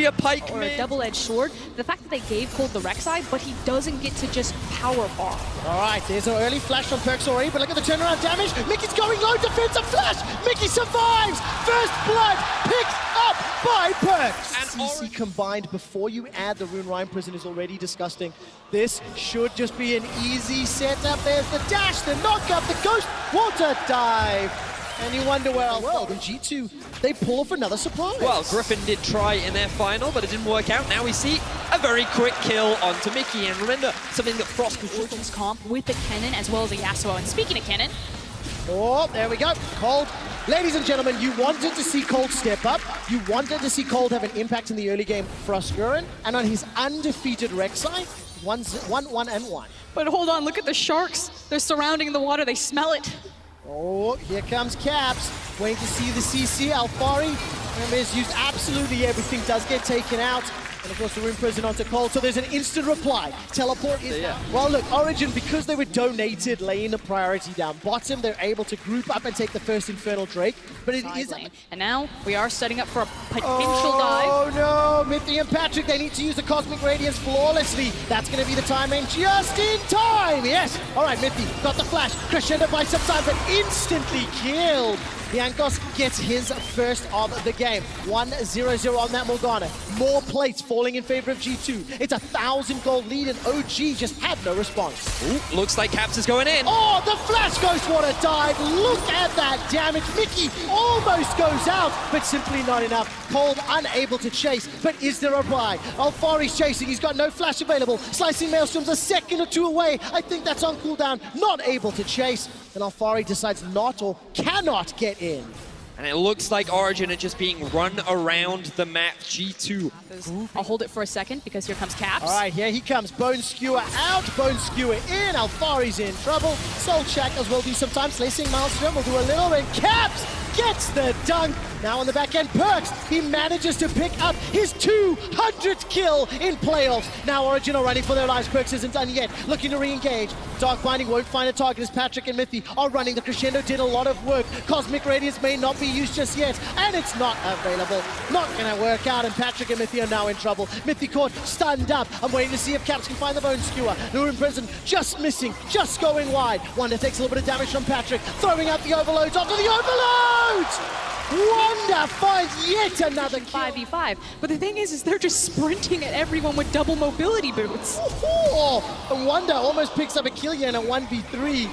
be a pike or mid. a double-edged sword. The fact that they gave Cold the Rex side, but he doesn't get to just power bomb. All right, there's an early flash from Perks already, but look at the turnaround damage. Mickey's going low, defensive flash. Mickey survives. First blood picked up by Perks. And CC combined before you add the Rune Rhyme Prison is already disgusting. This should just be an easy setup. There's the dash, the knockup, the ghost water dive. And you wonder where well, in G2, they pull off another surprise. Well, Griffin did try in their final, but it didn't work out. Now we see a very quick kill onto Mickey. And remember, something that Frost was Origen's comp with the Kennen as well as the Yasuo. And speaking of Kennen, oh, there we go. Cold. Ladies and gentlemen, you wanted to see Cold step up. You wanted to see Cold have an impact in the early game for Froskuren. And on his undefeated Rek'Sai, 1-1-1. but hold on, look at the sharks. They're surrounding the water, they smell it. Oh, here comes Caps. Waiting to see the CC. Alfari, remember, has used absolutely everything. Does get taken out. And of course, the Rune Prison onto Cold. So there's an instant reply. Teleport is down. Well, look, Origen, because they were donated, laying the priority down bottom, they're able to group up and take the first Infernal Drake. But it is... And now we are setting up for a potential dive. Oh no, Mithy and Patrick, they need to use the Cosmic Radiance flawlessly. That's going to be the timing just in time. Yes. All right, Mithy got the flash. Crescendo by some time, but instantly killed. Yankos gets his first of the game. 1-0-0 on that Morgana. More plates falling in favor of G2. It's a 1,000 gold lead and OG just had no response. Ooh, looks like Caps is going in. Oh, the flash ghost water dive. Look at that damage. Mickey almost goes out, but simply not enough. Cold unable to chase, but is there a buy? Alfari's chasing. He's got no flash available. Slicing Maelstrom's a second or two away. I think that's on cooldown. Not able to chase. And Alfari decides not or cannot get in. And it looks like Origen are just being run around the map. G2. I'll hold it for a second because here comes Caps. All right, here he comes. Bone Skewer out, Bone Skewer in. Alfari's in trouble. Soul Shackles will do sometimes. Slicing Maelstrom will do a little, and Caps gets the dunk. Now on the back end, Perks, he manages to pick up his 200th kill in playoffs. Now Origen are running for their lives. Perks isn't done yet. Looking to re-engage. Dark Binding won't find a target as Patrick and Mithy are running. The Crescendo did a lot of work. Cosmic Radiance may not be used just yet, and it's not available. Not gonna work out, and Patrick and Mithy are now in trouble. Mithy caught, stunned up. I'm waiting to see if Caps can find the Bone Skewer. Lure in prison, just missing, just going wide. Wonder takes a little bit of damage from Patrick, throwing out the overloads onto the overloads! Wonder finds yet another kill. 5v5. But the thing is they're just sprinting at everyone with double mobility boots. Oh, and Wonder almost picks up a kill here in a 1v3.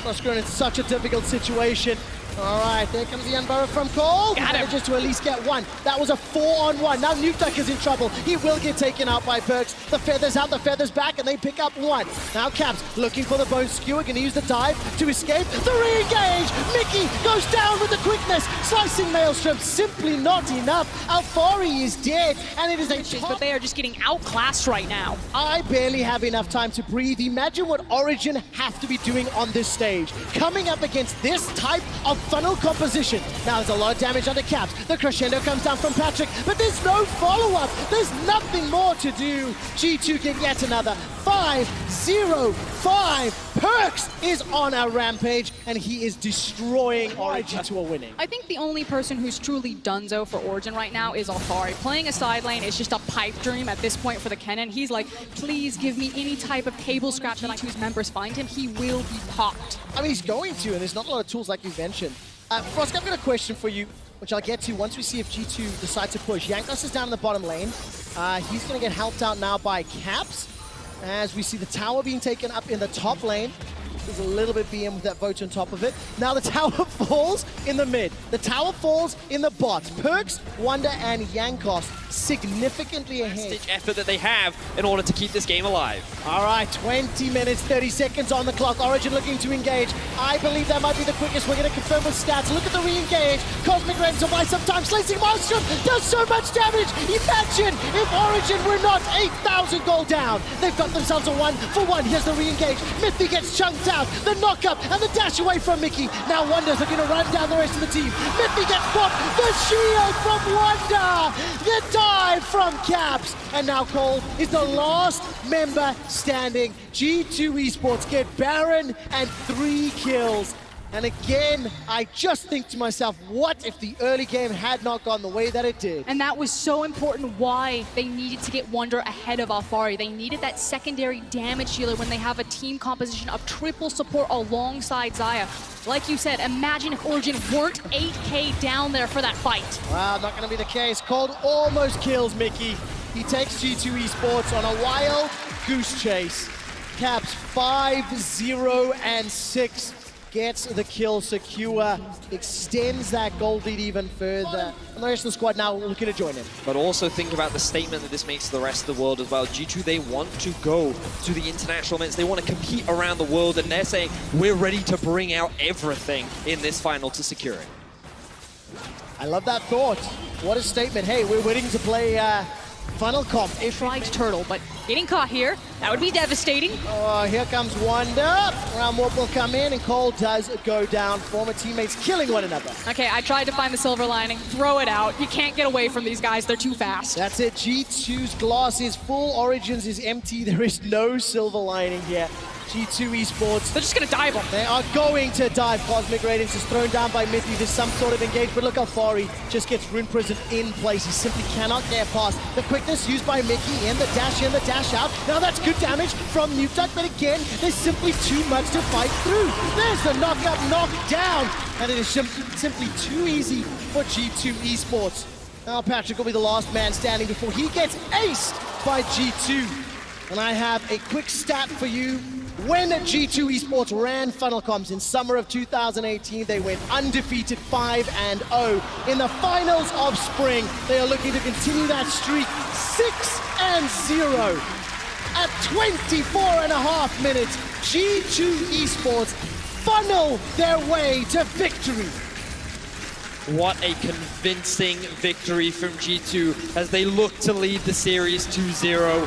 Froskuren in such a difficult situation. All right, there comes the Unburrow from Cole. Manages to at least get one. That was a 4-on-1. Now Nukeduck is in trouble. He will get taken out by Perks. The Feathers out, the Feathers back, and they pick up one. Now Caps looking for the Bone Skewer, gonna use the dive to escape. The re-engage! Mickey goes down with the quickness. Slicing Maelstrom, simply not enough. Alfari is dead, and it is a But they are just getting outclassed right now. I barely have enough time to breathe. Imagine what Origen have to be doing on this stage. Coming up against this type of funnel composition. Now there's a lot of damage under Caps. The Crescendo comes down from Patrick, but there's no follow-up. There's nothing more to do. G2 get yet another 5-0-5. Perks is on a rampage, and he is destroying Origen to a winning. I think the only person who's truly donezo for Origen right now is Alfari. Playing a side lane is just a pipe dream at this point for the Kennen. He's like, please give me any type of table scratch that G2's members find him. He will be popped. I mean, he's going to, and there's not a lot of tools like you mentioned. Frosk, I've got a question for you, which I'll get to once we see if G2 decide to push. Yankos is down in the bottom lane. He's going to get helped out now by Caps, as we see the tower being taken up in the top lane. There's a little bit BM with that vote on top of it. Now the tower falls in the mid. The tower falls in the bot. Perks, Wonder, and Yankos significantly ahead. Effort that they have in order to keep this game alive. All right, 20 minutes, 30 seconds on the clock. Origen looking to engage. I believe that might be the quickest. We're going to confirm with stats. Look at the re-engage. Cosmic Reds will buy some time. Slicing Maelstrom does so much damage. Imagine if Origen were not 8,000 gold down. They've got themselves a 1-for-1. Here's the re-engage. Mithy gets chunked out. The knock-up and the dash away from Mickey. Now Wonder's looking to run down the rest of the team. Mithy gets caught. The shield from Wonder. The dive from Caps. And now Cole is the last member standing. G2 Esports get Baron and 3 kills. And again, I just think to myself, what if the early game had not gone the way that it did? And that was so important why they needed to get Wonder ahead of Alfari. They needed that secondary damage dealer when they have a team composition of triple support alongside Xayah. Like you said, imagine if Origen weren't 8K down there for that fight. Wow, not going to be the case. Cold almost kills Mickey. He takes G2 Esports on a wild goose chase. Caps 5-0-6. Gets the kill secure, extends that gold lead even further. And the rest of the squad now looking to join him. But also think about the statement that this makes to the rest of the world as well. G2, they want to go to the international events. They want to compete around the world, and they're saying, we're ready to bring out everything in this final to secure it. I love that thought. What a statement. Hey, we're waiting to play final comp. They tried Turtle, but getting caught here, that would be devastating. Oh, here comes Wonder. Round Warp will come in, and Cole does go down. Former teammates killing one another. Okay, I tried to find the silver lining. Throw it out. You can't get away from these guys. They're too fast. That's it. G2's glass is full. Origins is empty. There is no silver lining here. G2 Esports. They're just gonna dive them. They are going to dive. Cosmic Radiance is thrown down by Mithy. There's some sort of engage, but look how Alfari just gets Rune Prison in place. He simply cannot get past. The quickness used by Mickey in, the dash in, the dash out. Now that's good damage from Newtuck, but again, there's simply too much to fight through. There's the knock-up, knock-down, and it is simply too easy for G2 Esports. Now Patrick will be the last man standing before he gets aced by G2. And I have a quick stat for you. When G2 Esports ran Funnel Comms in summer of 2018, they went undefeated 5-0. In the finals of Spring, they are looking to continue that streak 6-0. At 24.5 minutes, G2 Esports funnel their way to victory. What a convincing victory from G2 as they look to lead the series 2-0.